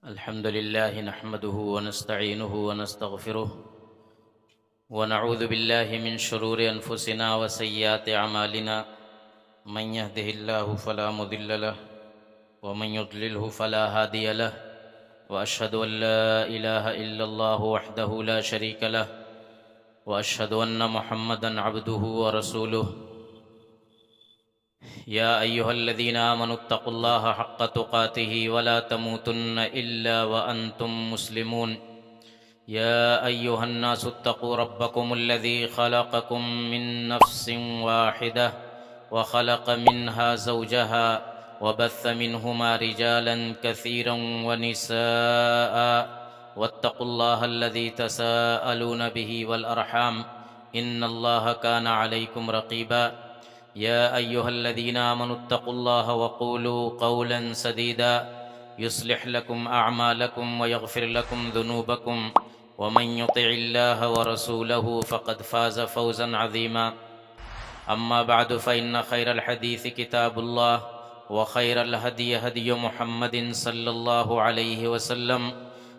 الحمد لله نحمده ونستعينه ونستغفره ونعوذ بالله من شرور أنفسنا وسيئات أعمالنا من يهده الله فلا مضل له ومن يضلله فلا هادي له وأشهد أن لا إله إلا الله وحده لا شريك له وأشهد أن محمدا عبده ورسوله يا أيها الذين آمنوا اتقوا الله حق تقاته ولا تموتن إلا وأنتم مسلمون يا أيها الناس اتقوا ربكم الذي خلقكم من نفس واحدة وخلق منها زوجها وبث منهما رجالا كثيرا ونساء واتقوا الله الذي تساءلون به والأرحام إن الله كان عليكم رقيبا يا أيها الذين آمنوا اتقوا الله وقولوا قولا سديدا يصلح لكم أعمالكم ويغفر لكم ذنوبكم ومن يطع الله ورسوله فقد فاز فوزا عظيما أما بعد فإن خير الحديث كتاب الله وخير الهدي هدي محمد صلى الله عليه وسلم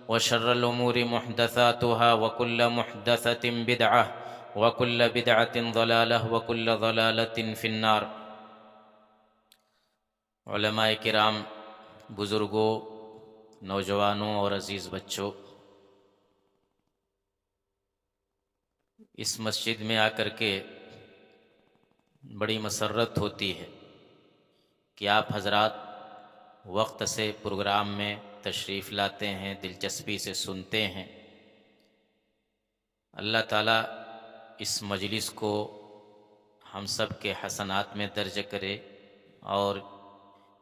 وشر الأمور محدثاتها وكل محدثة بدعة وكل بدعة ضلالة وكل ضلالة في النار۔ علماء کرام، بزرگوں، نوجوانوں اور عزیز بچوں، اس مسجد میں آ کر کے بڑی مسرت ہوتی ہے کہ آپ حضرات وقت سے پروگرام میں تشریف لاتے ہیں، دلچسپی سے سنتے ہیں۔ اللہ تعالیٰ اس مجلس کو ہم سب کے حسنات میں درج کرے اور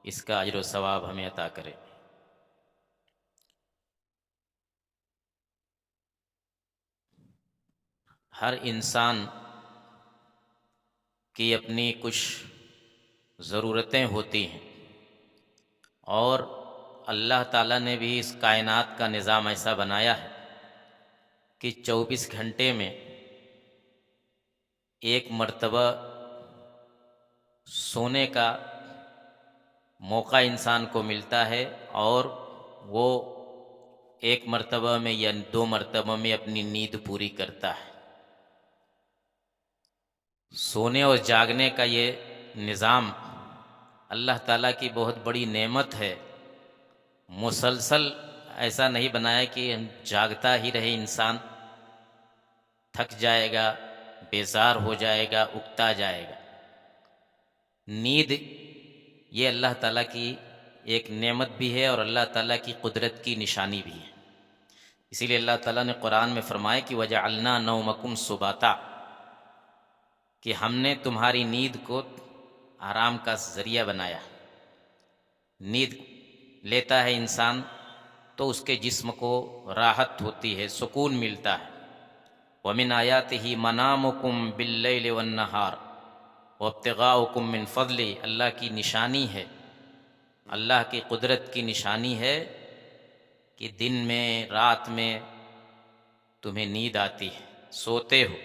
اس کا اجر و ثواب ہمیں عطا کرے۔ ہر انسان کی اپنی کچھ ضرورتیں ہوتی ہیں، اور اللہ تعالیٰ نے بھی اس کائنات کا نظام ایسا بنایا ہے کہ 24 گھنٹے میں ایک مرتبہ سونے کا موقع انسان کو ملتا ہے، اور وہ ایک مرتبہ میں یا 2 مرتبہ میں اپنی نیند پوری کرتا ہے۔ سونے اور جاگنے کا یہ نظام اللہ تعالیٰ کی بہت بڑی نعمت ہے۔ مسلسل ایسا نہیں بنایا کہ جاگتا ہی رہے انسان، تھک جائے گا، بیزار ہو جائے گا، اکتا جائے گا۔ نیند یہ اللہ تعالیٰ کی ایک نعمت بھی ہے اور اللہ تعالیٰ کی قدرت کی نشانی بھی ہے۔ اسی لیے اللہ تعالیٰ نے قرآن میں فرمایا کہ وَجَعَلْنَا نَوْمَكُمْ سُبَاتًا، کہ ہم نے تمہاری نیند کو آرام کا ذریعہ بنایا۔ نیند لیتا ہے انسان تو اس کے جسم کو راحت ہوتی ہے، سکون ملتا ہے۔ وَمِنْ آيَاتِهِ مَنَامُكُمْ بِاللَّيْلِ وَالنَّهَارِ وَابْتِغَاؤُكُمْ مِنْ فَضْلِهِ، اللہ کی نشانی ہے، اللہ کی قدرت کی نشانی ہے کہ دن میں، رات میں تمہیں نیند آتی ہے، سوتے ہو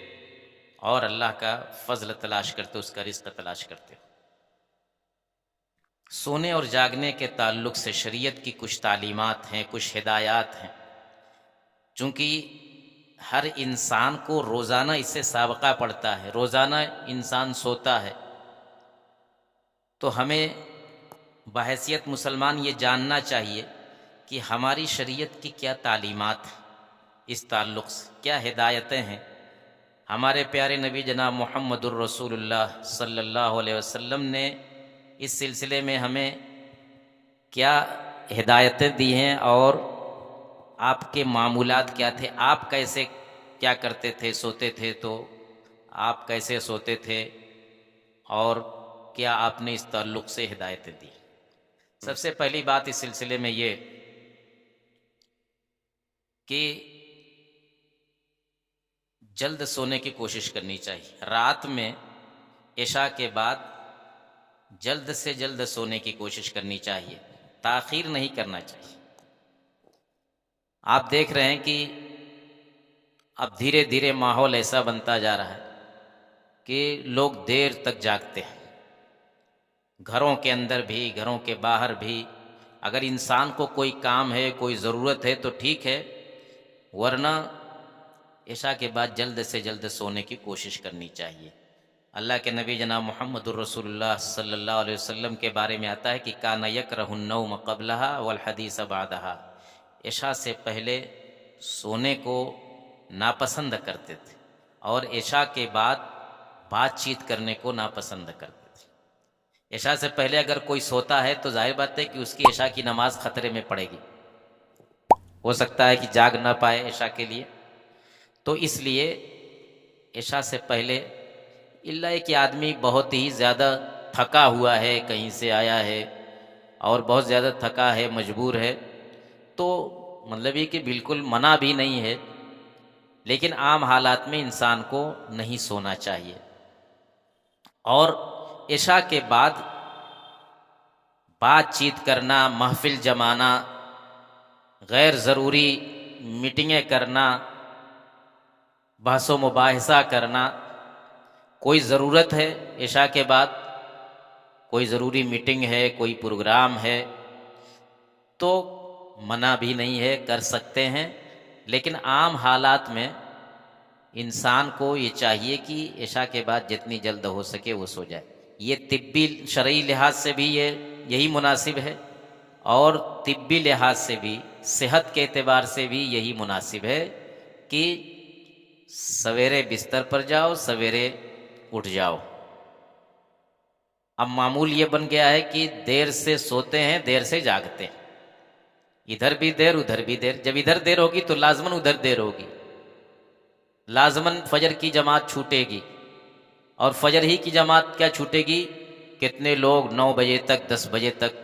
اور اللہ کا فضل تلاش کرتے ہو، اس کا رزق تلاش کرتے ہو۔ سونے اور جاگنے کے تعلق سے شریعت کی کچھ تعلیمات ہیں، کچھ ہدایات ہیں۔ چونکہ ہر انسان کو روزانہ اس سے سابقہ پڑتا ہے، روزانہ انسان سوتا ہے، تو ہمیں بحیثیت مسلمان یہ جاننا چاہیے کہ ہماری شریعت کی کیا تعلیمات ہیں، اس تعلق سے کیا ہدایتیں ہیں۔ ہمارے پیارے نبی جناب محمد الرسول اللہ صلی اللہ علیہ وسلم نے اس سلسلے میں ہمیں کیا ہدایتیں دی ہیں، اور آپ کے معمولات کیا تھے، آپ کیسے کیا کرتے تھے، سوتے تھے تو آپ کیسے سوتے تھے، اور کیا آپ نے اس تعلق سے ہدایتیں دی۔ سب سے پہلی بات اس سلسلے میں یہ کہ جلد سونے کی کوشش کرنی چاہیے۔ رات میں عشاء کے بعد جلد سے جلد سونے کی کوشش کرنی چاہیے، تاخیر نہیں کرنا چاہیے۔ آپ دیکھ رہے ہیں کہ اب دھیرے دھیرے ماحول ایسا بنتا جا رہا ہے کہ لوگ دیر تک جاگتے ہیں، گھروں کے اندر بھی، گھروں کے باہر بھی اگر انسان کو کوئی کام ہے، کوئی ضرورت ہے تو ٹھیک ہے، ورنہ عشاء کے بعد جلد سے جلد سونے کی کوشش کرنی چاہیے۔ اللہ کے نبی جناب محمد الرسول اللہ صلی اللہ علیہ وسلم کے بارے میں آتا ہے کہ کان یکرہ النوم قبلہا والحدیث بعدہا، عشاء سے پہلے سونے کو ناپسند کرتے تھے اور عشاء کے بعد بات چیت کرنے کو ناپسند کرتے تھے۔ عشاء سے پہلے اگر کوئی سوتا ہے تو ظاہر بات ہے کہ اس کی عشاء کی نماز خطرے میں پڑے گی، ہو سکتا ہے کہ جاگ نہ پائے عشاء کے لیے، تو اس لیے عشاء سے پہلے الا کہ آدمی بہت ہی زیادہ تھکا ہوا ہے، کہیں سے آیا ہے اور بہت زیادہ تھکا ہے، مجبور ہے، تو مطلب یہ کہ بالکل منع بھی نہیں ہے، لیکن عام حالات میں انسان کو نہیں سونا چاہیے۔ اور عشاء کے بعد بات چیت کرنا، محفل جمانا، غیر ضروری میٹنگیں کرنا، بحث و مباحثہ کرنا، کوئی ضرورت ہے عشاء کے بعد، کوئی ضروری میٹنگ ہے، کوئی پروگرام ہے، تو منع بھی نہیں ہے، کر سکتے ہیں، لیکن عام حالات میں انسان کو یہ چاہیے کہ عشاء کے بعد جتنی جلد ہو سکے وہ سو جائے۔ یہ طبی شرعی لحاظ سے بھی یہی مناسب ہے، اور طبی لحاظ سے بھی، صحت کے اعتبار سے بھی یہی مناسب ہے کہ سویرے بستر پر جاؤ، سویرے اٹھ جاؤ۔ اب معمول یہ بن گیا ہے کہ دیر سے سوتے ہیں، دیر سے جاگتے ہیں، ادھر بھی دیر ادھر بھی دیر، جب ادھر دیر ہوگی تو لازماً ادھر دیر ہوگی، لازماً فجر کی جماعت چھوٹے گی، اور فجر ہی کی جماعت کیا چھوٹے گی، کتنے لوگ 9 بجے تک 10 بجے تک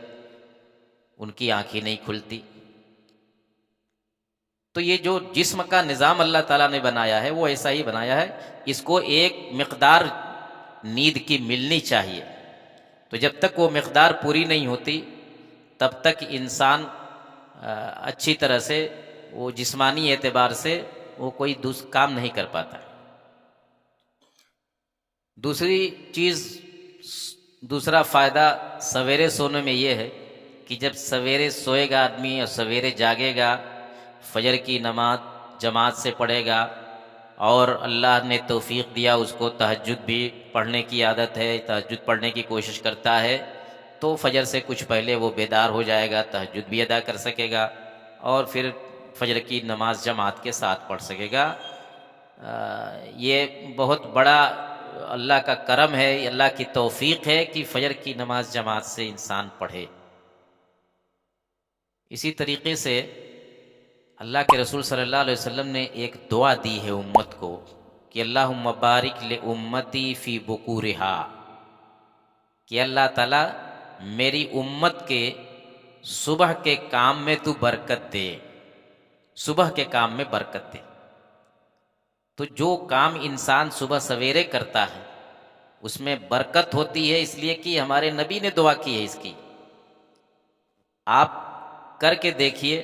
ان کی آنکھیں نہیں کھلتی۔ تو یہ جو جسم کا نظام اللہ تعالیٰ نے بنایا ہے وہ ایسا ہی بنایا ہے، اس کو ایک مقدار نیند کی ملنی چاہیے، تو جب تک وہ مقدار پوری نہیں ہوتی تب تک انسان اچھی طرح سے وہ جسمانی اعتبار سے وہ کوئی کام نہیں کر پاتا۔ دوسری چیز، دوسرا فائدہ سویرے سونے میں یہ ہے کہ جب سویرے سوئے گا آدمی اور سویرے جاگے گا، فجر کی نماز جماعت سے پڑھے گا، اور اللہ نے توفیق دیا اس کو تہجد بھی پڑھنے کی عادت ہے، تہجد پڑھنے کی کوشش کرتا ہے، تو فجر سے کچھ پہلے وہ بیدار ہو جائے گا، تہجد بھی ادا کر سکے گا، اور پھر فجر کی نماز جماعت کے ساتھ پڑھ سکے گا۔ یہ بہت بڑا اللہ کا کرم ہے، اللہ کی توفیق ہے کہ فجر کی نماز جماعت سے انسان پڑھے۔ اسی طریقے سے اللہ کے رسول صلی اللہ علیہ وسلم نے ایک دعا دی ہے امت کو کہ اللہم بارک لامتی فی بکورہا، کہ اللہ تعالیٰ میری امت کے صبح کے کام میں تو برکت دے، صبح کے کام میں برکت دے۔ تو جو کام انسان صبح سویرے کرتا ہے اس میں برکت ہوتی ہے، اس لیے کہ ہمارے نبی نے دعا کی ہے اس کی۔ آپ کر کے دیکھیے،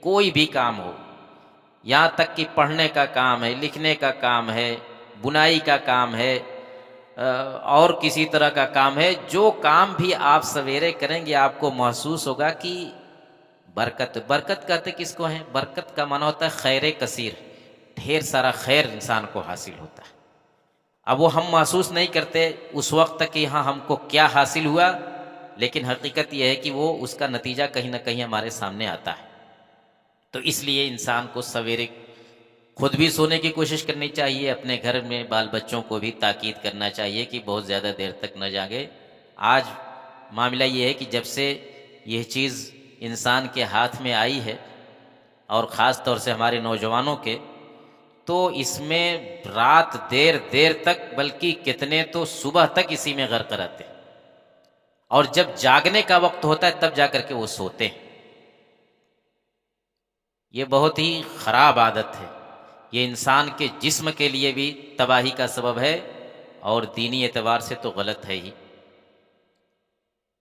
کوئی بھی کام ہو، یہاں تک کہ پڑھنے کا کام ہے، لکھنے کا کام ہے، بنائی کا کام ہے، اور کسی طرح کا کام ہے، جو کام بھی آپ سویرے کریں گے آپ کو محسوس ہوگا کہ برکت کہتے کس کو ہے؟ برکت کا معنی ہوتا ہے خیر کثیر، ڈھیر سارا خیر انسان کو حاصل ہوتا ہے۔ اب وہ ہم محسوس نہیں کرتے اس وقت تک کہ ہاں ہم کو کیا حاصل ہوا، لیکن حقیقت یہ ہے کہ وہ اس کا نتیجہ کہیں نہ کہیں ہمارے سامنے آتا ہے۔ تو اس لیے انسان کو سویرے خود بھی سونے کی کوشش کرنی چاہیے، اپنے گھر میں بال بچوں کو بھی تاکید کرنا چاہیے کہ بہت زیادہ دیر تک نہ جاگے۔ آج معاملہ یہ ہے کہ جب سے یہ چیز انسان کے ہاتھ میں آئی ہے، اور خاص طور سے ہمارے نوجوانوں کے، تو اس میں رات دیر تک، بلکہ کتنے تو صبح تک اسی میں غرق رہتے ہیں، اور جب جاگنے کا وقت ہوتا ہے تب جا کر کے وہ سوتے ہیں۔ یہ بہت ہی خراب عادت ہے، یہ انسان کے جسم کے لیے بھی تباہی کا سبب ہے، اور دینی اعتبار سے تو غلط ہے ہی۔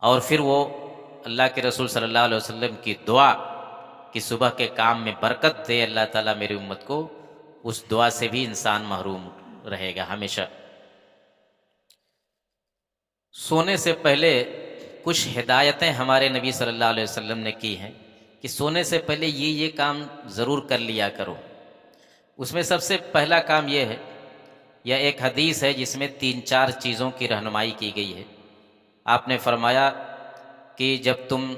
اور پھر وہ اللہ کے رسول صلی اللہ علیہ وسلم کی دعا کہ صبح کے کام میں برکت دے اللہ تعالیٰ میری امت کو، اس دعا سے بھی انسان محروم رہے گا ہمیشہ۔ سونے سے پہلے کچھ ہدایتیں ہمارے نبی صلی اللہ علیہ وسلم نے کی ہیں کہ سونے سے پہلے یہ کام ضرور کر لیا کرو۔ اس میں سب سے پہلا کام یہ ہے، یا ایک حدیث ہے جس میں 3-4 چیزوں کی رہنمائی کی گئی ہے۔ آپ نے فرمایا کہ جب تم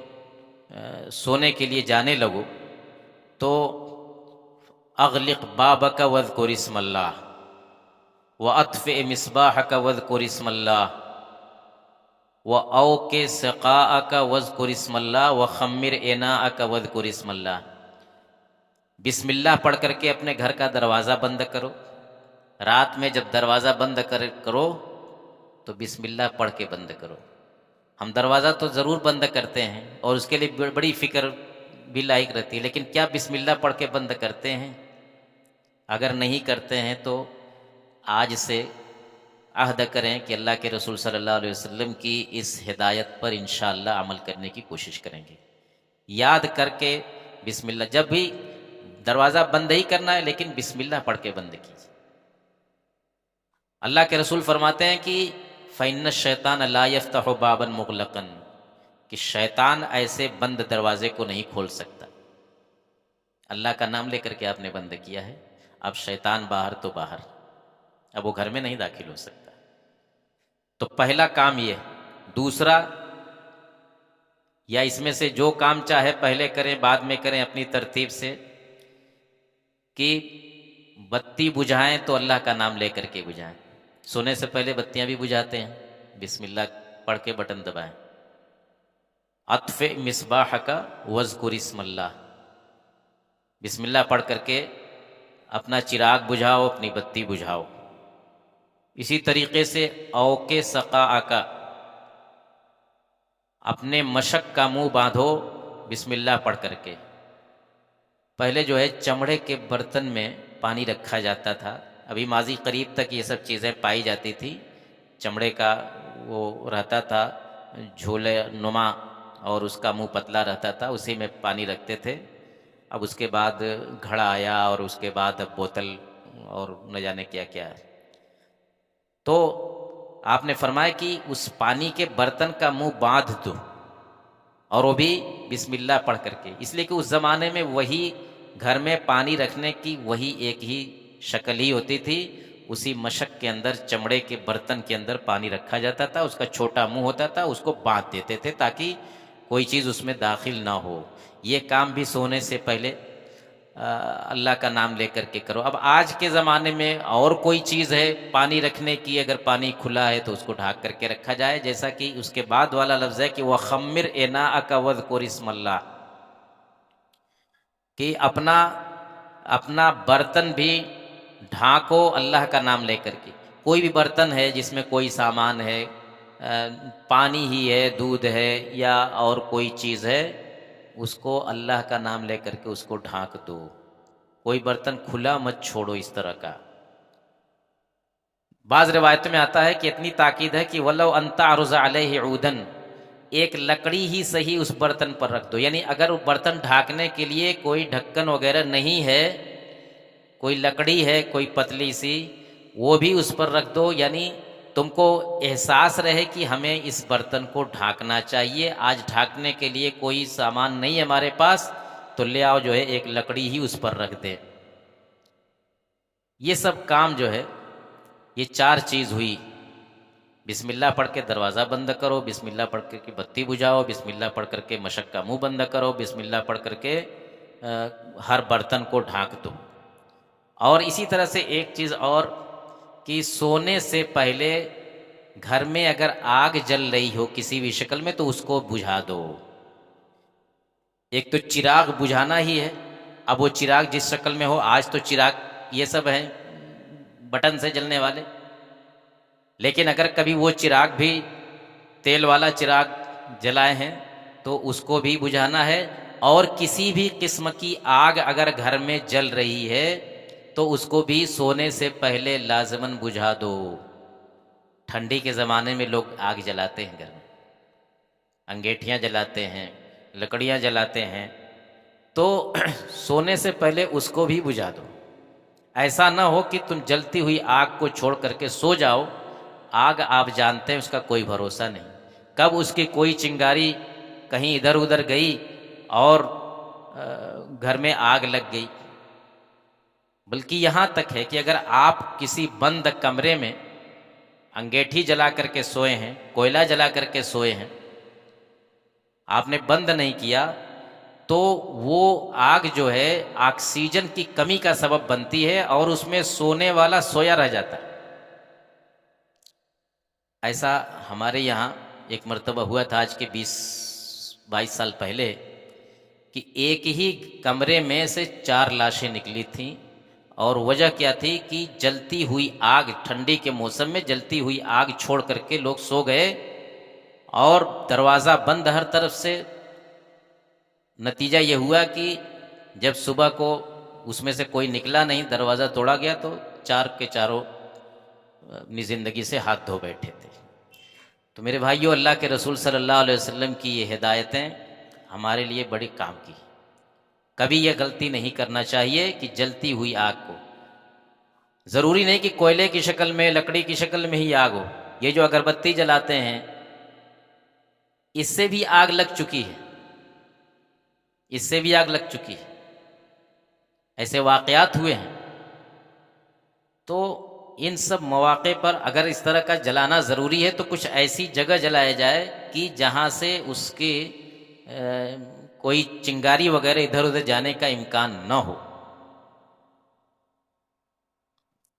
سونے کے لیے جانے لگو تو اغلق بابک واذکر اسم اللہ واطفئ مصباحک واذکر اسم اللہ وأوقِ سقاءک واذکر اسم اللہ وخمر اناءک واذکر اسم اللہ۔ بسم اللہ پڑھ کر کے اپنے گھر کا دروازہ بند کرو۔ رات میں جب دروازہ بند کرو تو بسم اللہ پڑھ کے بند کرو۔ ہم دروازہ تو ضرور بند کرتے ہیں اور اس کے لیے بڑی فکر بھی لاحق رہتی ہے، لیکن کیا بسم اللہ پڑھ کے بند کرتے ہیں؟ اگر نہیں کرتے ہیں تو آج سے عہد کریں کہ اللہ کے رسول صلی اللہ علیہ وسلم کی اس ہدایت پر انشاءاللہ عمل کرنے کی کوشش کریں گے۔ یاد کر کے بسم اللہ، جب بھی دروازہ بند ہی کرنا ہے لیکن بسم اللہ پڑھ کے بند کیجیے۔ اللہ کے رسول فرماتے ہیں کہ فَإِنَّ الشَّيْطَانَ لَا يَفْتَحُ بَابًا مُغْلَقًا، کہ شیطان ایسے بند دروازے کو نہیں کھول سکتا۔ اللہ کا نام لے کر کے آپ نے بند کیا ہے، اب شیطان باہر تو باہر، اب وہ گھر میں نہیں داخل ہو سکتا۔ تو پہلا کام یہ ہے۔ دوسرا، یا اس میں سے جو کام چاہے پہلے کریں بعد میں کریں اپنی ترتیب سے، کہ بتی بجھائیں تو اللہ کا نام لے کر کے بجھائیں۔ سونے سے پہلے بتیاں بھی بجھاتے ہیں، بسم اللہ پڑھ کے بٹن دبائیں۔ اطفئ مصباحک واذکر اسم اللہ، بسم اللہ پڑھ کر کے اپنا چراغ بجھاؤ، اپنی بتی بجھاؤ۔ اسی طریقے سے اوقِ سقاءک، اپنے مشک کا منہ باندھو بسم اللہ پڑھ کر کے۔ پہلے جو ہے چمڑے کے برتن میں پانی رکھا جاتا تھا، ابھی ماضی قریب تک یہ سب چیزیں پائی جاتی تھی۔ چمڑے کا وہ رہتا تھا جھولے نما اور اس کا منہ پتلا رہتا تھا، اسی میں پانی رکھتے تھے۔ اب اس کے بعد گھڑا آیا اور اس کے بعد اب بوتل اور نہ جانے کیا کیا ہے۔ تو آپ نے فرمایا کہ اس پانی کے برتن کا منہ باندھ دو، اور وہ بھی بسم اللہ پڑھ کر کے، اس لیے کہ اس زمانے میں وہی گھر میں پانی رکھنے کی وہی ایک ہی شکل ہی ہوتی تھی۔ اسی مشک کے اندر چمڑے کے برتن کے اندر پانی رکھا جاتا تھا، اس کا چھوٹا منہ ہوتا تھا، اس کو باندھ دیتے تھے تاکہ کوئی چیز اس میں داخل نہ ہو۔ یہ کام بھی سونے سے پہلے اللہ کا نام لے کر کے کرو۔ اب آج کے زمانے میں اور کوئی چیز ہے پانی رکھنے کی، اگر پانی کھلا ہے تو اس کو ڈھانک کر کے رکھا جائے، جیسا کہ اس کے بعد والا لفظ ہے کہ وَخَمِّرْ إِنَاءَكَ وَاذْكُرِ اسْمَ اللَّهِ، کہ اپنا برتن بھی ڈھانکو اللہ کا نام لے کر کے۔ کوئی بھی برتن ہے جس میں کوئی سامان ہے، پانی ہی ہے، دودھ ہے یا اور کوئی چیز ہے، اس کو اللہ کا نام لے کر کے اس کو ڈھانک دو۔ کوئی برتن کھلا مت چھوڑو اس طرح کا۔ بعض روایتوں میں آتا ہے کہ اتنی تاکید ہے کہ وَلَوْ أَن تَعْرُضَ عَلَيْهِ عُودًا، ایک لکڑی ہی صحیح اس برتن پر رکھ دو، یعنی اگر وہ برتن ڈھانکنے کے لیے کوئی ڈھکن وغیرہ نہیں ہے، کوئی لکڑی ہے کوئی پتلی سی، وہ بھی اس پر رکھ دو، یعنی تم کو احساس رہے کہ ہمیں اس برتن کو ڈھانکنا چاہیے، آج ڈھانکنے کے لیے کوئی سامان نہیں ہے ہمارے پاس، تو لے آؤ جو ہے ایک لکڑی ہی اس پر رکھ دے۔ یہ سب کام جو ہے، یہ 4 چیز ہوئی۔ بسم اللہ پڑھ کے دروازہ بند کرو، بسم اللہ پڑھ کر کے بتی بجھاؤ، بسم اللہ پڑھ کر کے مشک کا منہ بند کرو، بسم اللہ پڑھ کر کے ہر برتن کو ڈھانک دو۔ اور اسی طرح سے ایک چیز اور کہ سونے سے پہلے گھر میں اگر آگ جل رہی ہو کسی بھی شکل میں تو اس کو بجھا دو۔ ایک تو چراغ بجھانا ہی ہے، اب وہ چراغ جس شکل میں ہو، آج تو چراغ یہ سب ہیں بٹن سے جلنے والے، لیکن اگر کبھی وہ چراغ بھی تیل والا چراغ جلائے ہیں تو اس کو بھی بجھانا ہے۔ اور کسی بھی قسم کی آگ اگر گھر میں جل رہی ہے تو اس کو بھی سونے سے پہلے لازماً بجھا دو۔ ٹھنڈی کے زمانے میں لوگ آگ جلاتے ہیں گھر میں، انگیٹھیاں جلاتے ہیں، لکڑیاں جلاتے ہیں، تو سونے سے پہلے اس کو بھی بجھا دو۔ ایسا نہ ہو کہ تم جلتی ہوئی آگ کو چھوڑ کر کے سو جاؤ، آگ آپ جانتے ہیں اس کا کوئی بھروسہ نہیں، کب اس کی کوئی چنگاری کہیں ادھر ادھر گئی اور گھر میں آگ لگ گئی۔ بلکہ یہاں تک ہے کہ اگر آپ کسی بند کمرے میں انگیٹھی جلا کر کے سوئے ہیں، کوئلہ جلا کر کے سوئے ہیں، آپ نے بند نہیں کیا، تو وہ آگ جو ہے آکسیجن کی کمی کا سبب بنتی ہے اور اس میں سونے والا سویا رہ جاتا ہے۔ ایسا ہمارے یہاں ایک مرتبہ ہوا تھا، آج کے 22 سال پہلے، کہ ایک ہی کمرے میں سے 4 لاشیں نکلی تھیں، اور وجہ کیا تھی کہ جلتی ہوئی آگ، ٹھنڈی کے موسم میں جلتی ہوئی آگ چھوڑ کر کے لوگ سو گئے اور دروازہ بند ہر طرف سے۔ نتیجہ یہ ہوا کہ جب صبح کو اس میں سے کوئی نکلا نہیں، دروازہ توڑا گیا، تو 4 کے چاروں اپنی زندگی سے ہاتھ دھو بیٹھے تھے۔ تو میرے بھائیو، اللہ کے رسول صلی اللہ علیہ وسلم کی یہ ہدایتیں ہمارے لیے بڑی کام کی۔ کبھی یہ غلطی نہیں کرنا چاہیے کہ جلتی ہوئی آگ کو، ضروری نہیں کہ کوئلے کی شکل میں، لکڑی کی شکل میں ہی آگ ہو۔ یہ جو اگربتی جلاتے ہیں، اس سے بھی آگ لگ چکی ہے، اس سے بھی آگ لگ چکی ہے، ایسے واقعات ہوئے ہیں۔ تو ان سب مواقع پر اگر اس طرح کا جلانا ضروری ہے تو کچھ ایسی جگہ جلایا جائے کہ جہاں سے اس کے کوئی چنگاری وغیرہ ادھر ادھر جانے کا امکان نہ ہو۔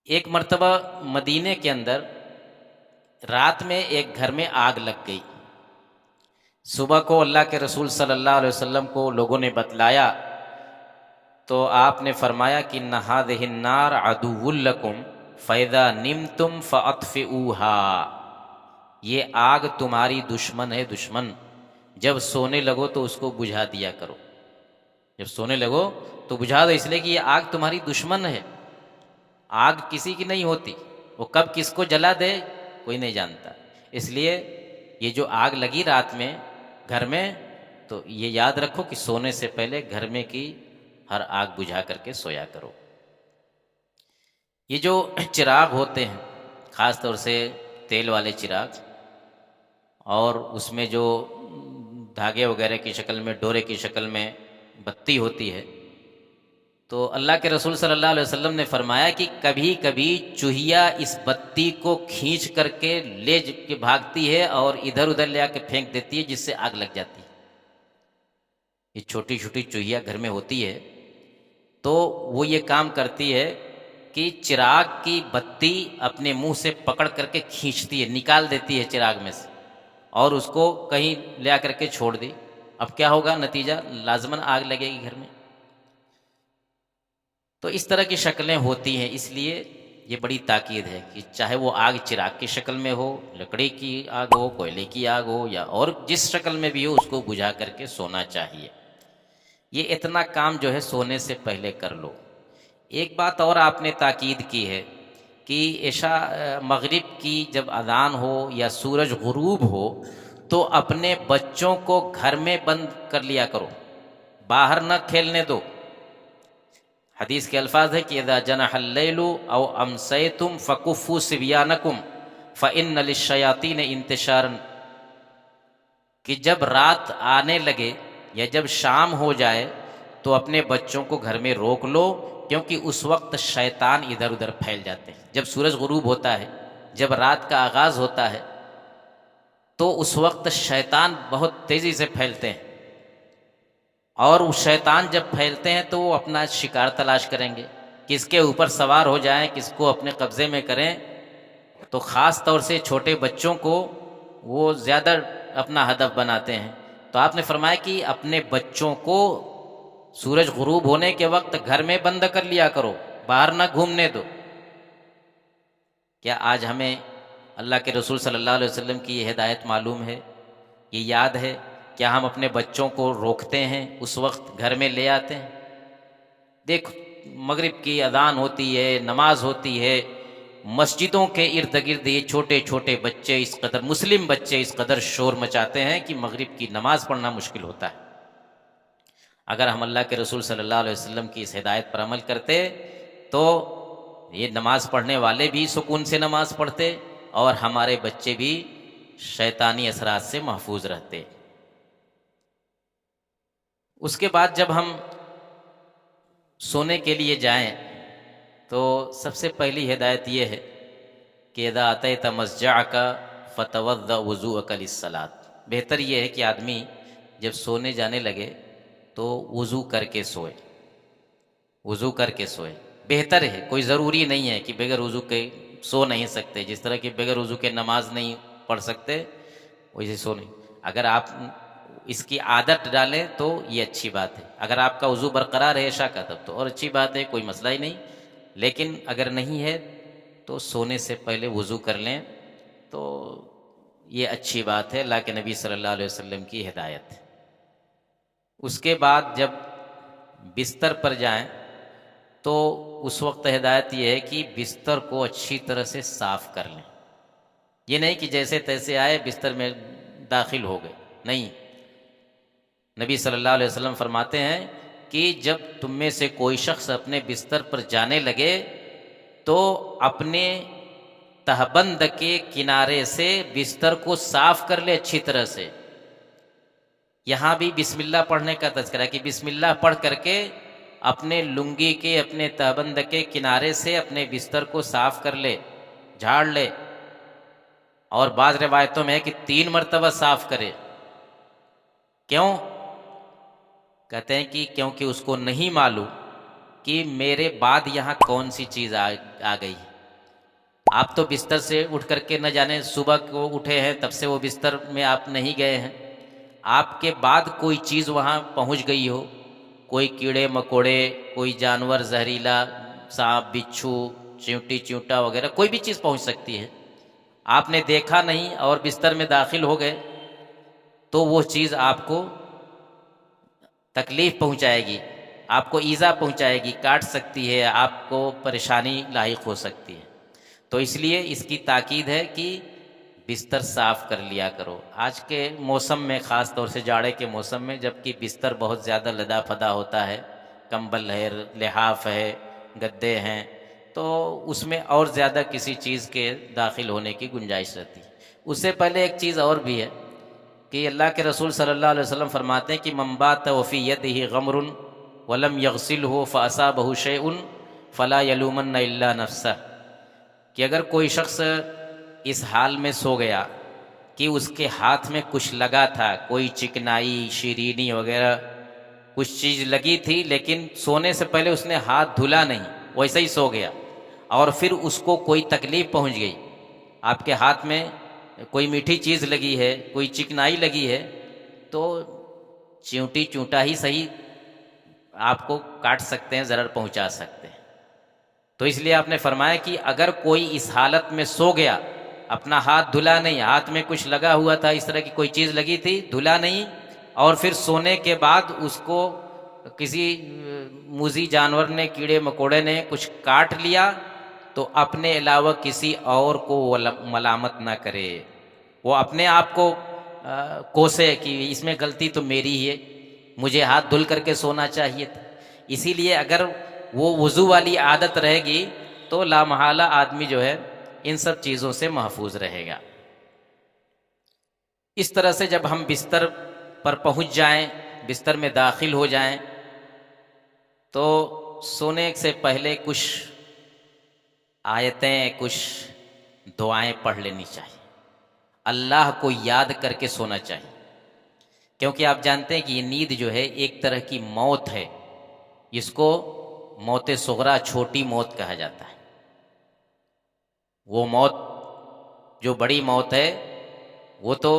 ایک مرتبہ مدینے کے اندر رات میں ایک گھر میں آگ لگ گئی۔ صبح کو اللہ کے رسول صلی اللہ علیہ وسلم کو لوگوں نے بتلایا تو آپ نے فرمایا کہ ان هذه النار عدو لکم فاذا نمتم فاطفئوها، یہ آگ تمہاری دشمن ہے، دشمن، جب سونے لگو تو اس کو بجھا دیا کرو، جب سونے لگو تو بجھا دو، اس لیے کہ یہ آگ تمہاری دشمن ہے۔ آگ کسی کی نہیں ہوتی، وہ کب کس کو جلا دے کوئی نہیں جانتا۔ اس لیے یہ جو آگ لگی رات میں گھر میں، تو یہ یاد رکھو کہ سونے سے پہلے گھر میں کی ہر آگ بجھا کر کے سویا کرو۔ یہ جو چراغ ہوتے ہیں، خاص طور سے تیل والے چراغ، اور اس میں جو دھاگے وغیرہ کی شکل میں، ڈورے کی شکل میں بتی ہوتی ہے، تو اللہ کے رسول صلی اللہ علیہ وسلم نے فرمایا کہ کبھی کبھی چوہیا اس بتی کو کھینچ کر کے لے کے بھاگتی ہے اور ادھر ادھر لے آ کے پھینک دیتی ہے، جس سے آگ لگ جاتی ہے۔ یہ چھوٹی چھوٹی چوہیا گھر میں ہوتی ہے، تو وہ یہ کام کرتی ہے کہ چراغ کی بتی اپنے منہ سے پکڑ کر کے کھینچتی ہے، نکال دیتی ہے چراغ میں سے، اور اس کو کہیں لے آ کر کے چھوڑ دی۔ اب کیا ہوگا نتیجہ؟ لازماً آگ لگے گی گھر میں۔ تو اس طرح کی شکلیں ہوتی ہیں، اس لیے یہ بڑی تاکید ہے کہ چاہے وہ آگ چراغ کی شکل میں ہو، لکڑی کی آگ ہو، کوئلے کی آگ ہو، یا اور جس شکل میں بھی ہو، اس کو بجھا کر کے سونا چاہیے۔ یہ اتنا کام جو ہے سونے سے پہلے کر لو۔ ایک بات اور آپ نے تاکید کی ہے کہ عشاء مغرب کی جب اذان ہو یا سورج غروب ہو تو اپنے بچوں کو گھر میں بند کر لیا کرو، باہر نہ کھیلنے دو۔ حدیث کے الفاظ ہے کہ اذا جنح اللیل او امسیتم فکفوا صبیانکم فان للشیاطین انتشارا، کہ جب رات آنے لگے یا جب شام ہو جائے تو اپنے بچوں کو گھر میں روک لو، کیونکہ اس وقت شیطان ادھر ادھر پھیل جاتے ہیں۔ جب سورج غروب ہوتا ہے، جب رات کا آغاز ہوتا ہے، تو اس وقت شیطان بہت تیزی سے پھیلتے ہیں، اور وہ شیطان جب پھیلتے ہیں تو وہ اپنا شکار تلاش کریں گے، کس کے اوپر سوار ہو جائیں، کس کو اپنے قبضے میں کریں۔ تو خاص طور سے چھوٹے بچوں کو وہ زیادہ اپنا ہدف بناتے ہیں۔ تو آپ نے فرمایا کہ اپنے بچوں کو سورج غروب ہونے کے وقت گھر میں بند کر لیا کرو، باہر نہ گھومنے دو۔ کیا آج ہمیں اللہ کے رسول صلی اللہ علیہ وسلم کی یہ ہدایت معلوم ہے، یہ یاد ہے؟ کیا ہم اپنے بچوں کو روکتے ہیں، اس وقت گھر میں لے آتے ہیں؟ دیکھ، مغرب کی اذان ہوتی ہے، نماز ہوتی ہے، مسجدوں کے ارد گرد یہ چھوٹے چھوٹے بچے، اس قدر مسلم بچے اس قدر شور مچاتے ہیں کہ مغرب کی نماز پڑھنا مشکل ہوتا ہے۔ اگر ہم اللہ کے رسول صلی اللہ علیہ وسلم کی اس ہدایت پر عمل کرتے تو یہ نماز پڑھنے والے بھی سکون سے نماز پڑھتے، اور ہمارے بچے بھی شیطانی اثرات سے محفوظ رہتے۔ اس کے بعد جب ہم سونے کے لیے جائیں تو سب سے پہلی ہدایت یہ ہے کہ اذا اتیت مضجعک فتوضأ وضوءک للصلاۃ۔ بہتر یہ ہے کہ آدمی جب سونے جانے لگے تو وضو کر کے سوئے، وضو کر کے سوئے بہتر ہے۔ کوئی ضروری نہیں ہے کہ بغیر وضو کے سو نہیں سکتے، جس طرح کہ بغیر وضو کے نماز نہیں پڑھ سکتے ویسے سو نہیں۔ اگر آپ اس کی عادت ڈالیں تو یہ اچھی بات ہے۔ اگر آپ کا وضو برقرار ہے عشاء کا تب تو اور اچھی بات ہے، کوئی مسئلہ ہی نہیں۔ لیکن اگر نہیں ہے تو سونے سے پہلے وضو کر لیں تو یہ اچھی بات ہے، اللہ کے نبی صلی اللہ علیہ وسلم کی ہدایت ہے۔ اس کے بعد جب بستر پر جائیں تو اس وقت ہدایت یہ ہے کہ بستر کو اچھی طرح سے صاف کر لیں۔ یہ نہیں کہ جیسے تیسے آئے بستر میں داخل ہو گئے، نہیں۔ نبی صلی اللہ علیہ وسلم فرماتے ہیں کہ جب تم میں سے کوئی شخص اپنے بستر پر جانے لگے تو اپنے تہبند کے کنارے سے بستر کو صاف کر لے اچھی طرح سے۔ یہاں بھی بسم اللہ پڑھنے کا تذکرہ کہ بسم اللہ پڑھ کر کے اپنے لنگی کے، اپنے تہبند کے کنارے سے اپنے بستر کو صاف کر لے، جھاڑ لے۔ اور بعض روایتوں میں ہے کہ 3 مرتبہ صاف کرے۔ کیوں؟ کہتے ہیں کہ کیونکہ اس کو نہیں معلوم کہ میرے بعد یہاں کون سی چیز آ گئی۔ آپ تو بستر سے اٹھ کر کے نہ جانے صبح کو اٹھے ہیں تب سے وہ بستر میں آپ نہیں گئے ہیں، آپ کے بعد کوئی چیز وہاں پہنچ گئی ہو، کوئی کیڑے مکوڑے، کوئی جانور زہریلا، سانپ بچھو، چیونٹی چیونٹا وغیرہ کوئی بھی چیز پہنچ سکتی ہے، آپ نے دیکھا نہیں اور بستر میں داخل ہو گئے تو وہ چیز آپ کو تکلیف پہنچائے گی، آپ کو ایذا پہنچائے گی، کاٹ سکتی ہے، آپ کو پریشانی لاحق ہو سکتی ہے۔ تو اس لیے اس کی تاکید ہے کہ بستر صاف کر لیا کرو۔ آج کے موسم میں، خاص طور سے جاڑے کے موسم میں، جب کہ بستر بہت زیادہ لدا پھدا ہوتا ہے، کمبل ہے، لحاف ہے، گدے ہیں، تو اس میں اور زیادہ کسی چیز کے داخل ہونے کی گنجائش رہتی ہے۔ اس سے پہلے ایک چیز اور بھی ہے کہ اللہ کے رسول صلی اللہ علیہ وسلم فرماتے ہیں کہ من بات وفی یدہ غمر ولم یغسلہ فاصابہ شیء فلا یلومن الا نفسہ، کہ اگر کوئی شخص اس حال میں سو گیا کہ اس کے ہاتھ میں کچھ لگا تھا، کوئی چکنائی، شیرینی وغیرہ کچھ چیز لگی تھی، لیکن سونے سے پہلے اس نے ہاتھ دھلا نہیں، ویسے ہی سو گیا، اور پھر اس کو کوئی تکلیف پہنچ گئی، آپ کے ہاتھ میں کوئی میٹھی چیز لگی ہے، کوئی چکنائی لگی ہے، تو چیونٹی چونٹا ہی صحیح آپ کو کاٹ سکتے ہیں، ضرر پہنچا سکتے ہیں۔ تو اس لیے آپ نے فرمایا کہ اگر کوئی اس حالت میں سو گیا، اپنا ہاتھ دھلا نہیں، ہاتھ میں کچھ لگا ہوا تھا، اس طرح کی کوئی چیز لگی تھی، دھلا نہیں، اور پھر سونے کے بعد اس کو کسی موذی جانور نے، کیڑے مکوڑے نے کچھ کاٹ لیا، تو اپنے علاوہ کسی اور کو ملامت نہ کرے، وہ اپنے آپ کو کوسے کہ اس میں غلطی تو میری ہی ہے، مجھے ہاتھ دھل کر کے سونا چاہیے تھا۔ اسی لیے اگر وہ وضو والی عادت رہے گی تو لامحالہ آدمی جو ہے ان سب چیزوں سے محفوظ رہے گا۔ اس طرح سے جب ہم بستر پر پہنچ جائیں، بستر میں داخل ہو جائیں، تو سونے سے پہلے کچھ آیتیں، کچھ دعائیں پڑھ لینی چاہیے، اللہ کو یاد کر کے سونا چاہیے، کیونکہ آپ جانتے ہیں کہ یہ نیند جو ہے ایک طرح کی موت ہے، جس کو موت صغرا، چھوٹی موت کہا جاتا ہے۔ وہ موت جو بڑی موت ہے وہ تو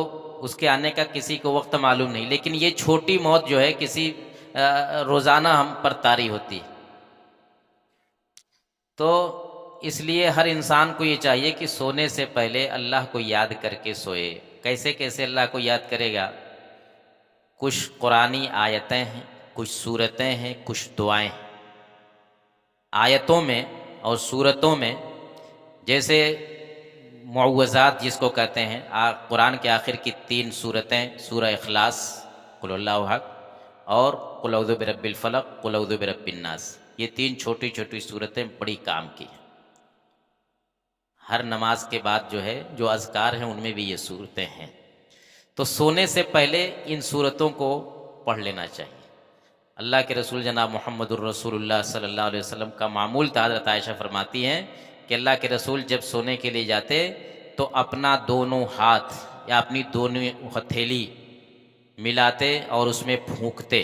اس کے آنے کا کسی کو وقت معلوم نہیں، لیکن یہ چھوٹی موت جو ہے کسی روزانہ ہم پر طاری ہوتی ہے۔ تو اس لیے ہر انسان کو یہ چاہیے کہ سونے سے پہلے اللہ کو یاد کر کے سوئے۔ کیسے کیسے اللہ کو یاد کرے گا؟ کچھ قرآنی آیتیں ہیں، کچھ سورتیں ہیں، کچھ دعائیں ہیں۔ آیتوں میں اور سورتوں میں جیسے معوذات جس کو کہتے ہیں، قرآن کے آخر کی 3 سورتیں، سورہ اخلاص، قل اللہ احد، اور قل اعوذ برب الفلق، قل اعوذ برب الناس، یہ 3 چھوٹی چھوٹی سورتیں بڑی کام کی ہیں۔ ہر نماز کے بعد جو ہے جو اذکار ہیں ان میں بھی یہ صورتیں ہیں. تو سونے سے پہلے ان صورتوں کو پڑھ لینا چاہیے. اللہ کے رسول جناب محمد الرسول اللہ صلی اللہ علیہ وسلم کا معمول تھا. حضرت عائشہ فرماتی ہیں کہ اللہ کے رسول جب سونے کے لیے جاتے تو اپنا دونوں ہاتھ یا اپنی دونوں ہتھیلی ملاتے اور اس میں پھونکتے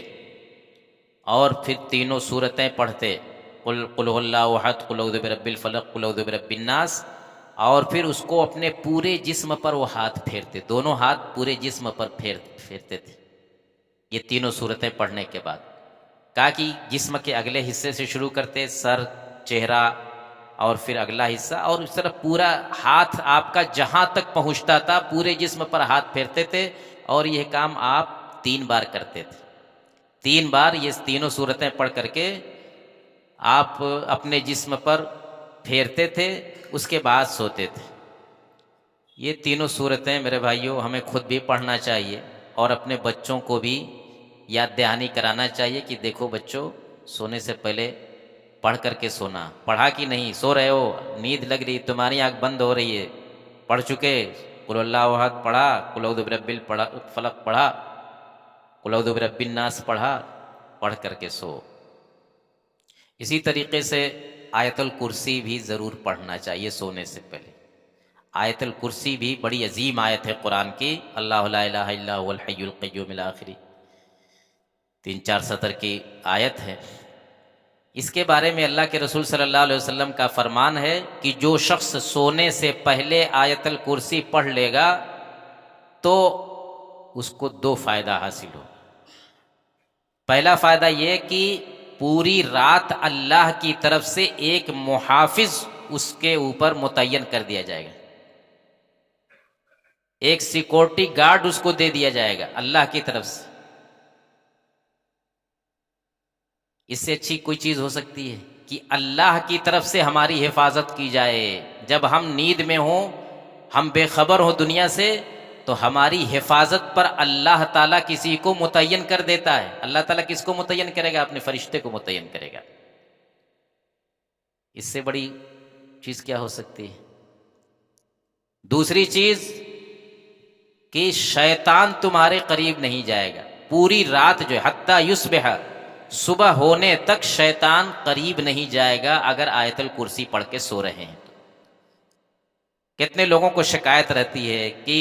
اور پھر تینوں صورتیں پڑھتے، قل هو اللہ احد، قل اعوذ برب الفلق، قل اعوذ برب الناس، اور پھر اس کو اپنے پورے جسم پر وہ ہاتھ پھیرتے، دونوں ہاتھ پورے جسم پر پھیرتے تھے یہ تینوں صورتیں پڑھنے کے بعد. کہا کہ جسم کے اگلے حصے سے شروع کرتے، سر، چہرہ اور پھر اگلا حصہ، اور اس طرح پورا ہاتھ آپ کا جہاں تک پہنچتا تھا پورے جسم پر ہاتھ پھیرتے تھے، اور یہ کام آپ 3 بار کرتے تھے. 3 بار یہ تینوں صورتیں پڑھ کر کے آپ اپنے جسم پر پھیرتے تھے، اس کے بعد سوتے تھے. یہ تینوں صورتیں میرے بھائیوں ہمیں خود بھی پڑھنا چاہیے اور اپنے بچوں کو بھی یاد دہانی کرانا چاہیے کہ دیکھو بچوں، سونے سے پہلے پڑھ کر کے سونا. پڑھا کہ نہیں؟ سو رہے ہو، نیند لگ رہی، تمہاری آنکھ بند ہو رہی ہے، پڑھ چکے، قل اللہ احد پڑھا، قل اعوذ برب الفلق پڑھا، قل اعوذ برب الناس پڑھا، پڑھ کر کے سو. اسی طریقے سے آیت الکرسی بھی ضرور پڑھنا چاہیے سونے سے پہلے. آیت الکرسی بھی بڑی عظیم آیت ہے قرآن کی، اللہ لا الہ الا هو الحی القیوم الاخری، 3-4 سطر کی آیت ہے. اس کے بارے میں اللہ کے رسول صلی اللہ علیہ وسلم کا فرمان ہے کہ جو شخص سونے سے پہلے آیت الکرسی پڑھ لے گا تو اس کو 2 فائدہ حاصل ہو. پہلا فائدہ یہ کہ پوری رات اللہ کی طرف سے ایک محافظ اس کے اوپر متعین کر دیا جائے گا، ایک سیکورٹی گارڈ اس کو دے دیا جائے گا اللہ کی طرف سے. اس سے اچھی کوئی چیز ہو سکتی ہے کہ اللہ کی طرف سے ہماری حفاظت کی جائے. جب ہم نیند میں ہوں، ہم بے خبر ہوں دنیا سے، تو ہماری حفاظت پر اللہ تعالیٰ کسی کو متعین کر دیتا ہے. اللہ تعالیٰ کس کو متعین کرے گا؟ اپنے فرشتے کو متعین کرے گا. اس سے بڑی چیز کیا ہو سکتی ہے؟ دوسری چیز کہ شیطان تمہارے قریب نہیں جائے گا. پوری رات جو ہے حتی یصبح، صبح ہونے تک شیطان قریب نہیں جائے گا اگر آیت الکرسی پڑھ کے سو رہے ہیں. کتنے لوگوں کو شکایت رہتی ہے کہ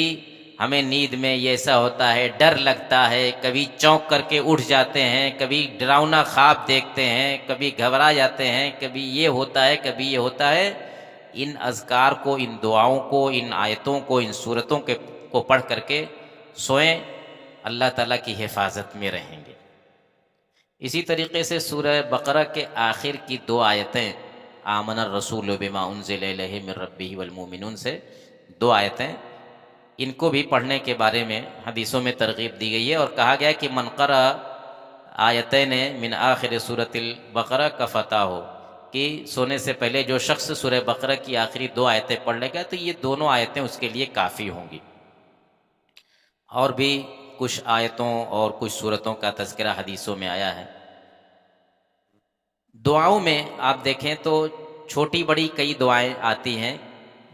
ہمیں نیند میں یہ ایسا ہوتا ہے، ڈر لگتا ہے، کبھی چونک کر کے اٹھ جاتے ہیں، کبھی ڈراؤنا خواب دیکھتے ہیں، کبھی گھبرا جاتے ہیں، کبھی یہ ہوتا ہے، کبھی یہ ہوتا ہے. ان اذکار کو، ان دعاؤں کو، ان آیتوں کو، ان صورتوں کو پڑھ کر کے سوئیں، اللہ تعالیٰ کی حفاظت میں رہیں گے. اسی طریقے سے سورہ بقرہ کے آخر کی 2 آیتیں، آمن الرسول بما انزل الیہ من ربہ والمؤمنون سے 2 آیتیں، ان کو بھی پڑھنے کے بارے میں حدیثوں میں ترغیب دی گئی ہے، اور کہا گیا کہ من قرأ آیتین من آخر سورۃ البقرہ کفتہ ہو، کہ سونے سے پہلے جو شخص سورہ بقرہ کی آخری 2 آیتیں پڑھ لے گا تو یہ دونوں آیتیں اس کے لیے کافی ہوں گی. اور بھی کچھ آیتوں اور کچھ سورتوں کا تذکرہ حدیثوں میں آیا ہے. دعاؤں میں آپ دیکھیں تو چھوٹی بڑی کئی دعائیں آتی ہیں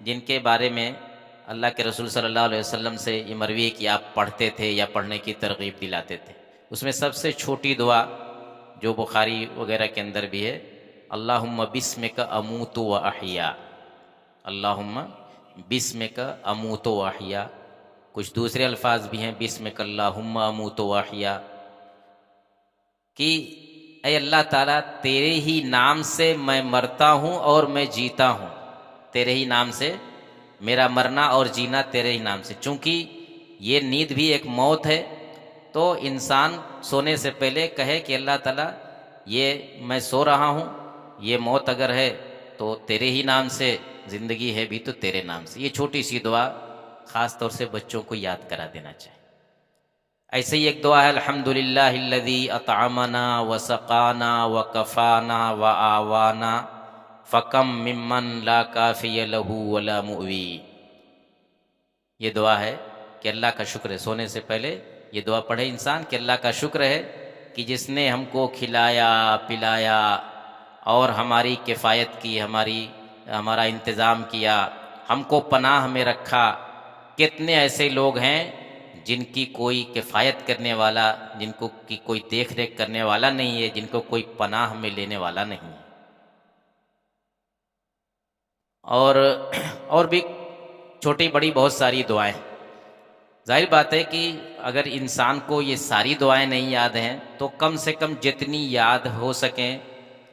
جن کے بارے میں اللہ کے رسول صلی اللہ علیہ وسلم سے یہ مروی ہے کہ آپ پڑھتے تھے یا پڑھنے کی ترغیب دلاتے تھے. اس میں سب سے چھوٹی دعا جو بخاری وغیرہ کے اندر بھی ہے، اللہم بسمک اموت و احیا، اللہم بسمک اموت و احیا. کچھ دوسرے الفاظ بھی ہیں، بسمک اللہم اموت و احیا، کہ اے اللہ تعالیٰ تیرے ہی نام سے میں مرتا ہوں اور میں جیتا ہوں، تیرے ہی نام سے میرا مرنا اور جینا تیرے ہی نام سے. چونکہ یہ نیند بھی ایک موت ہے تو انسان سونے سے پہلے کہے کہ اللہ تعالیٰ یہ میں سو رہا ہوں، یہ موت اگر ہے تو تیرے ہی نام سے، زندگی ہے بھی تو تیرے نام سے. یہ چھوٹی سی دعا خاص طور سے بچوں کو یاد کرا دینا چاہیے. ایسے ہی ایک دعا ہے، الحمدللہ الذی اطعمنا وسقانا وکفانا وآوانا فکم ممن لا کافی لہ ولا مؤوی. یہ دعا ہے کہ اللہ کا شکر ہے، سونے سے پہلے یہ دعا پڑھے انسان کہ اللہ کا شکر ہے کہ جس نے ہم کو کھلایا پلایا اور ہماری کفایت کی، ہمارا انتظام کیا، ہم کو پناہ میں رکھا۔ کتنے ایسے لوگ ہیں جن کی کوئی کفایت کرنے والا، جن کو کی کوئی دیکھ ریکھ کرنے والا نہیں ہے، جن کو کوئی پناہ میں لینے والا نہیں ہے۔ اور بھی چھوٹی بڑی بہت ساری دعائیں۔ ظاہر بات ہے کہ اگر انسان کو یہ ساری دعائیں نہیں یاد ہیں تو کم سے کم جتنی یاد ہو سکیں،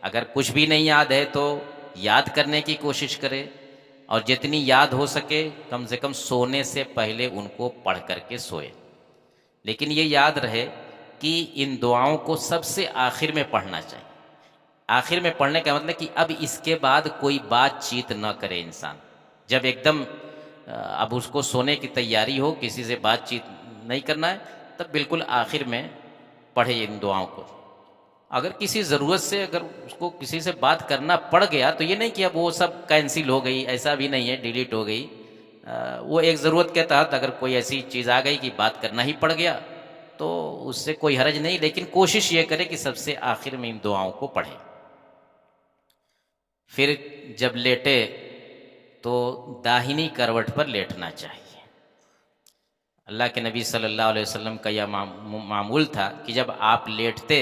اگر کچھ بھی نہیں یاد ہے تو یاد کرنے کی کوشش کرے، اور جتنی یاد ہو سکے کم سے کم سونے سے پہلے ان کو پڑھ کر کے سوئے۔ لیکن یہ یاد رہے کہ ان دعاؤں کو سب سے آخر میں پڑھنا چاہیے۔ آخر میں پڑھنے کا مطلب کہ اب اس کے بعد کوئی بات چیت نہ کرے انسان۔ جب ایک دم اب اس کو سونے کی تیاری ہو، کسی سے بات چیت نہیں کرنا ہے، تب بالکل آخر میں پڑھے ان دعاؤں کو۔ اگر کسی ضرورت سے اگر اس کو کسی سے بات کرنا پڑ گیا تو یہ نہیں کہ اب وہ سب کینسل ہو گئی، ایسا بھی نہیں ہے ڈیلیٹ ہو گئی۔ وہ ایک ضرورت کے تحت اگر کوئی ایسی چیز آ گئی کہ بات کرنا ہی پڑ گیا تو اس سے کوئی حرج نہیں، لیکن کوشش یہ کرے کہ سب سے آخر میں ان دعاؤں کو پڑھے۔ پھر جب لیٹے تو داہنی کروٹ پر لیٹنا چاہیے۔ اللہ کے نبی صلی اللہ علیہ وسلم کا یہ معمول تھا کہ جب آپ لیٹتے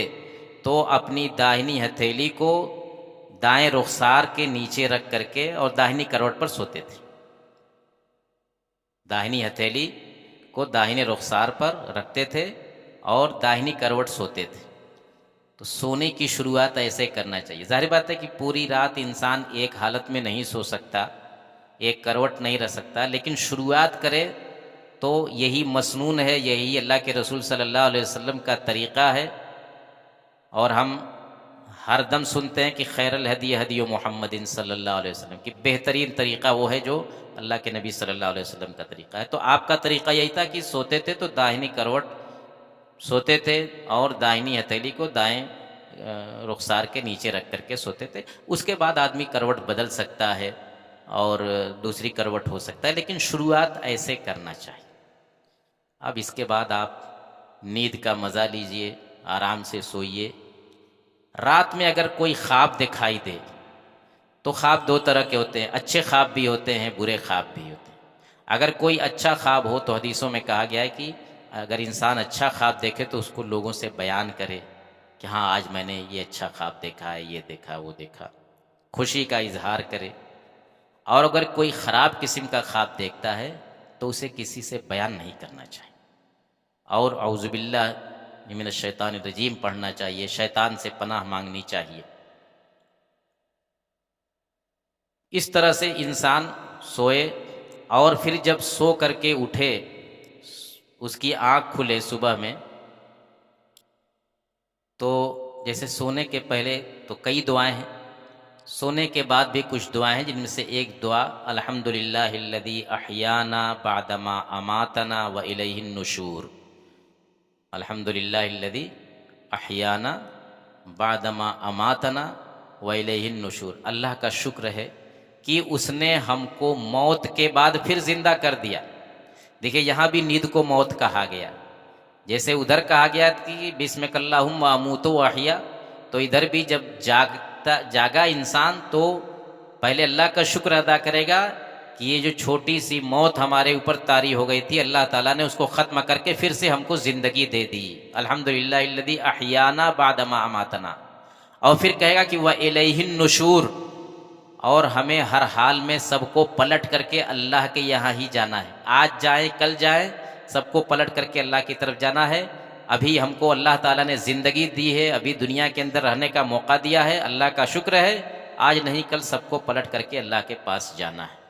تو اپنی داہنی ہتھیلی کو دائیں رخسار کے نیچے رکھ کر کے اور داہنی کروٹ پر سوتے تھے۔ داہنی ہتھیلی کو داہنے رخسار پر رکھتے تھے اور داہنی کروٹ سوتے تھے۔ تو سونے کی شروعات ایسے کرنا چاہیے۔ ظاہر بات ہے کہ پوری رات انسان ایک حالت میں نہیں سو سکتا، ایک کروٹ نہیں رہ سکتا، لیکن شروعات کرے تو یہی مسنون ہے، یہی اللہ کے رسول صلی اللہ علیہ وسلم کا طریقہ ہے۔ اور ہم ہر دم سنتے ہیں کہ خیر الہدی ہدی محمد صلی اللہ علیہ وسلم کی بہترین طریقہ وہ ہے جو اللہ کے نبی صلی اللہ علیہ وسلم کا طریقہ ہے۔ تو آپ کا طریقہ یہی تھا کہ سوتے تھے تو داہنی کروٹ سوتے تھے اور داہنی ہتھیلی کو دائیں رخسار کے نیچے رکھ کر کے سوتے تھے۔ اس کے بعد آدمی کروٹ بدل سکتا ہے اور دوسری کروٹ ہو سکتا ہے، لیکن شروعات ایسے کرنا چاہیے۔ اب اس کے بعد آپ نیند کا مزہ لیجئے، آرام سے سوئیے۔ رات میں اگر کوئی خواب دکھائی دے تو خواب دو طرح کے ہوتے ہیں، اچھے خواب بھی ہوتے ہیں، برے خواب بھی ہوتے ہیں۔ اگر کوئی اچھا خواب ہو تو حدیثوں میں کہا گیا ہے کہ اگر انسان اچھا خواب دیکھے تو اس کو لوگوں سے بیان کرے کہ ہاں آج میں نے یہ اچھا خواب دیکھا ہے، یہ دیکھا وہ دیکھا، خوشی کا اظہار کرے۔ اور اگر کوئی خراب قسم کا خواب دیکھتا ہے تو اسے کسی سے بیان نہیں کرنا چاہیے، اور اعوذ باللہ من الشیطان الرجیم پڑھنا چاہیے، شیطان سے پناہ مانگنی چاہیے۔ اس طرح سے انسان سوئے، اور پھر جب سو کر کے اٹھے، اس کی آنکھ کھلے صبح میں، تو جیسے سونے کے پہلے تو کئی دعائیں ہیں، سونے کے بعد بھی کچھ دعائیں ہیں، جن میں سے ایک دعا الحمدللہ الذی احیانا بعدما اماتنا والیہ النشور۔ الحمدللہ الذی احیانا بعدما اماتنا والیہ النشور۔ اللہ کا شکر ہے کہ اس نے ہم کو موت کے بعد پھر زندہ کر دیا۔ دیکھیں یہاں بھی نیند کو موت کہا گیا، جیسے ادھر کہا گیا کہ بسمک اللہم اموت و احیا، تو ادھر بھی جب جاگا انسان تو پہلے اللہ کا شکر ادا کرے گا کہ یہ جو چھوٹی سی موت ہمارے اوپر طاری ہو گئی تھی، اللہ تعالیٰ نے اس کو ختم کر کے پھر سے ہم کو زندگی دے دی۔ الحمدللہ الذی احیانا بعدما اماتنا۔ اور پھر کہے گا کہ وَإِلَيْهِ النُّشُورُ، اور ہمیں ہر حال میں سب کو پلٹ کر کے اللہ کے یہاں ہی جانا ہے۔ آج جائیں کل جائیں، سب کو پلٹ کر کے اللہ کی طرف جانا ہے۔ ابھی ہم کو اللہ تعالیٰ نے زندگی دی ہے، ابھی دنیا کے اندر رہنے کا موقع دیا ہے، اللہ کا شکر ہے۔ آج نہیں کل سب کو پلٹ کر کے اللہ کے پاس جانا ہے۔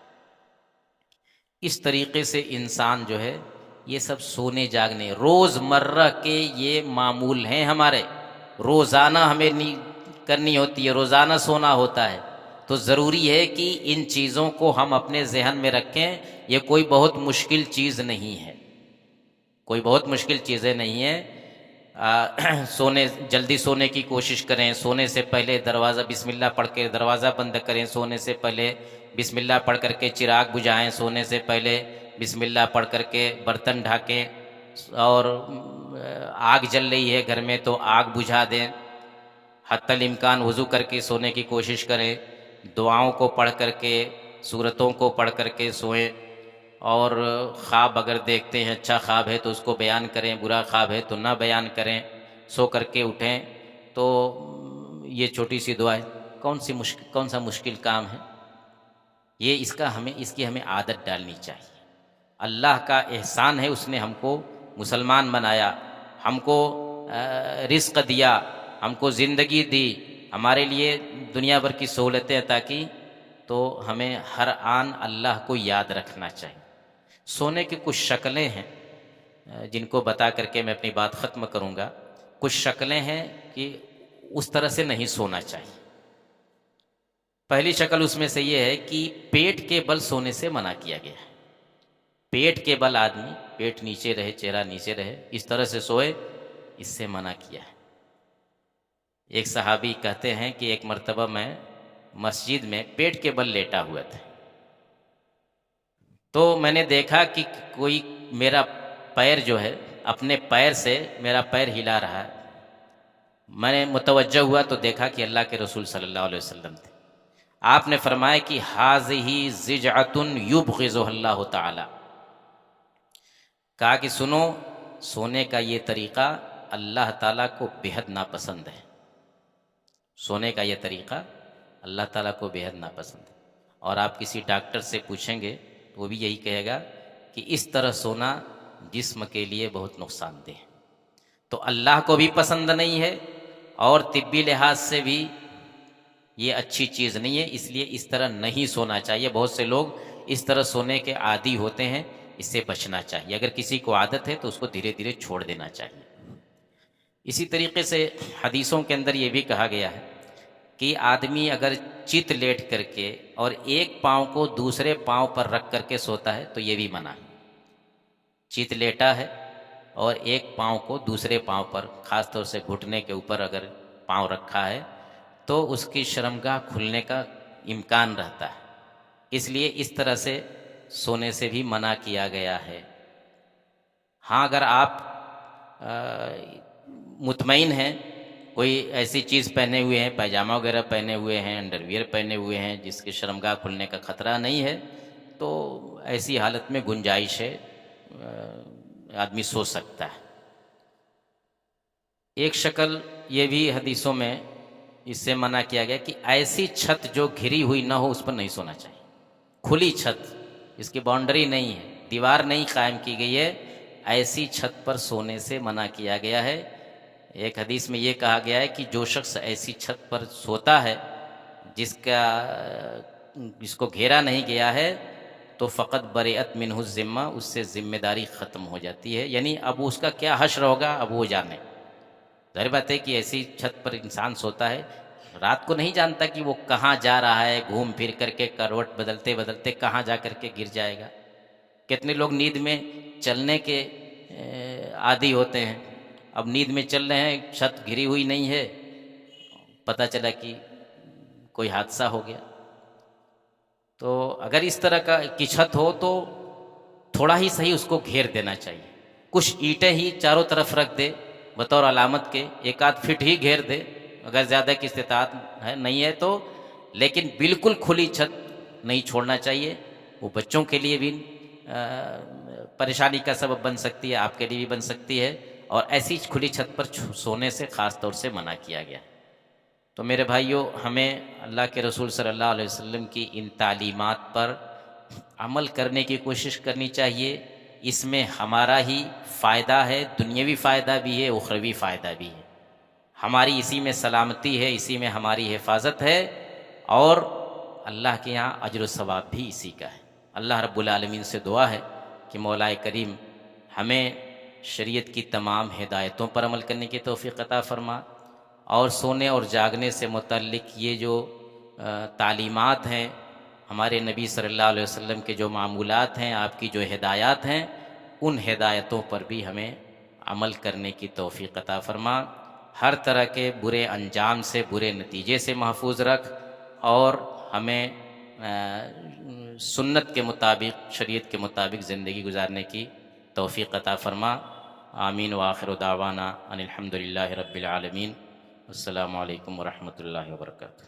اس طریقے سے انسان جو ہے یہ سب سونے جاگنے روز مرہ کے یہ معمول ہیں ہمارے، روزانہ ہمیں کرنی ہوتی ہے، روزانہ سونا ہوتا ہے۔ تو ضروری ہے کہ ان چیزوں کو ہم اپنے ذہن میں رکھیں۔ یہ کوئی بہت مشکل چیز نہیں ہے، کوئی بہت مشکل چیزیں نہیں ہیں۔ جلدی سونے کی کوشش کریں، سونے سے پہلے دروازہ بسم اللہ پڑھ کے دروازہ بند کریں، سونے سے پہلے بسم اللہ پڑھ کر کے چراغ بجھائیں، سونے سے پہلے بسم اللہ پڑھ کر کے برتن ڈھانکیں، اور آگ جل رہی ہے گھر میں تو آگ بجھا دیں۔ حتی الامکان وضو کر کے سونے کی کوشش کریں، دعاؤں کو پڑھ کر کے صورتوں کو پڑھ کر کے سوئیں، اور خواب اگر دیکھتے ہیں اچھا خواب ہے تو اس کو بیان کریں، برا خواب ہے تو نہ بیان کریں، سو کر کے اٹھیں۔ تو یہ چھوٹی سی دعا ہے، کون سا مشکل کام ہے یہ، اس کی ہمیں عادت ڈالنی چاہیے۔ اللہ کا احسان ہے، اس نے ہم کو مسلمان بنایا، ہم کو رزق دیا، ہم کو زندگی دی، ہمارے لیے دنیا بھر کی سہولتیں عطا کی، تو ہمیں ہر آن اللہ کو یاد رکھنا چاہیے۔ سونے کی کچھ شکلیں ہیں جن کو بتا کر کے میں اپنی بات ختم کروں گا۔ کچھ شکلیں ہیں کہ اس طرح سے نہیں سونا چاہیے۔ پہلی شکل اس میں سے یہ ہے کہ پیٹ کے بل سونے سے منع کیا گیا ہے۔ پیٹ کے بل آدمی، پیٹ نیچے رہے، چہرہ نیچے رہے، اس طرح سے سوئے، اس سے منع کیا ہے۔ ایک صحابی کہتے ہیں کہ ایک مرتبہ میں مسجد میں پیٹ کے بل لیٹا ہوا تھا، تو میں نے دیکھا کہ کوئی میرا پیر جو ہے، اپنے پیر سے میرا پیر ہلا رہا ہے۔ میں نے متوجہ ہوا تو دیکھا کہ اللہ کے رسول صلی اللہ علیہ وسلم تھے۔ آپ نے فرمایا کہ ھذہ ضجعۃ یبغضھا اللہ تعالی، کہا کہ سنو، سونے کا یہ طریقہ اللہ تعالیٰ کو بےحد ناپسند ہے۔ سونے کا یہ طریقہ اللہ تعالیٰ کو بےحد ناپسند ہے۔ اور آپ کسی ڈاکٹر سے پوچھیں گے تو وہ بھی یہی کہے گا کہ اس طرح سونا جسم کے لیے بہت نقصان دہ ہے۔ تو اللہ کو بھی پسند نہیں ہے، اور طبی لحاظ سے بھی یہ اچھی چیز نہیں ہے، اس لیے اس طرح نہیں سونا چاہیے۔ بہت سے لوگ اس طرح سونے کے عادی ہوتے ہیں، اس سے بچنا چاہیے۔ اگر کسی کو عادت ہے تو اس کو دھیرے دھیرے چھوڑ دینا چاہیے۔ اسی طریقے سے حدیثوں کے اندر یہ بھی کہا گیا ہے کہ آدمی اگر چت لیٹ کر کے اور ایک پاؤں کو دوسرے پاؤں پر رکھ کر کے سوتا ہے تو یہ بھی منع ہے۔ چت لیٹا ہے اور ایک پاؤں کو دوسرے پاؤں پر، خاص طور سے گھٹنے کے اوپر اگر پاؤں رکھا ہے تو اس کی شرمگاہ کھلنے کا امکان رہتا ہے، اس لیے اس طرح سے سونے سے بھی منع کیا گیا ہے۔ ہاں، اگر آپ مطمئن ہیں، کوئی ایسی چیز پہنے ہوئے ہیں، پائجامہ وغیرہ پہنے ہوئے ہیں، انڈر ویئر پہنے ہوئے ہیں جس کے شرمگاہ کھلنے کا خطرہ نہیں ہے، تو ایسی حالت میں گنجائش ہے، آدمی سو سکتا ہے۔ ایک شکل یہ بھی حدیثوں میں اس سے منع کیا گیا کہ ایسی چھت جو گھری ہوئی نہ ہو اس پر نہیں سونا چاہیے۔ کھلی چھت، اس کی باؤنڈری نہیں ہے، دیوار نہیں قائم کی گئی ہے، ایسی چھت پر سونے سے منع کیا گیا ہے۔ ایک حدیث میں یہ کہا گیا ہے کہ جو شخص ایسی چھت پر سوتا ہے جس کو گھیرا نہیں گیا ہے تو فقط برئت منہ الذمہ، اس سے ذمہ داری ختم ہو جاتی ہے۔ یعنی اب اس کا کیا حشر ہوگا اب وہ جانے۔ ظاہر بات ہے کہ ایسی چھت پر انسان سوتا ہے، رات کو نہیں جانتا کہ وہ کہاں جا رہا ہے، گھوم پھر کر کے کروٹ بدلتے بدلتے کہاں جا کر کے گر جائے گا۔ کتنے لوگ نیند میں چلنے کے عادی ہوتے ہیں، اب نیند میں چل رہے ہیں، چھت گھری ہوئی نہیں ہے، پتہ چلا کہ کوئی حادثہ ہو گیا۔ تو اگر اس طرح کی چھت ہو تو تھوڑا ہی صحیح اس کو گھیر دینا چاہیے، کچھ اینٹیں ہی چاروں طرف رکھ دے بطور علامت کے، ایک آدھ فٹ ہی گھیر دے اگر زیادہ کی استطاعت نہیں ہے تو، لیکن بالکل کھلی چھت نہیں چھوڑنا چاہیے۔ وہ بچوں کے لیے بھی پریشانی کا سبب بن سکتی ہے، آپ کے لیے بھی بن سکتی ہے، اور ایسی کھلی چھت پر سونے سے خاص طور سے منع کیا گیا۔ تو میرے بھائیوں، ہمیں اللہ کے رسول صلی اللہ علیہ وسلم کی ان تعلیمات پر عمل کرنے کی کوشش کرنی چاہیے۔ اس میں ہمارا ہی فائدہ ہے، دنیاوی فائدہ بھی ہے، اخروی فائدہ بھی ہے۔ ہماری اسی میں سلامتی ہے، اسی میں ہماری حفاظت ہے، اور اللہ کے یہاں اجر و ثواب بھی اسی کا ہے۔ اللہ رب العالمین سے دعا ہے کہ مولا کریم ہمیں شریعت کی تمام ہدایتوں پر عمل کرنے کی توفیق عطا فرما، اور سونے اور جاگنے سے متعلق یہ جو تعلیمات ہیں، ہمارے نبی صلی اللہ علیہ وسلم کے جو معمولات ہیں، آپ کی جو ہدایات ہیں، ان ہدایتوں پر بھی ہمیں عمل کرنے کی توفیق عطا فرما۔ ہر طرح کے برے انجام سے، برے نتیجے سے محفوظ رکھ، اور ہمیں سنت کے مطابق، شریعت کے مطابق زندگی گزارنے کی توفیق عطا فرما۔ آمین وآخر دعوانا ان الحمد للہ رب العالمین۔ السلام علیکم ورحمۃ اللہ وبرکاتہ۔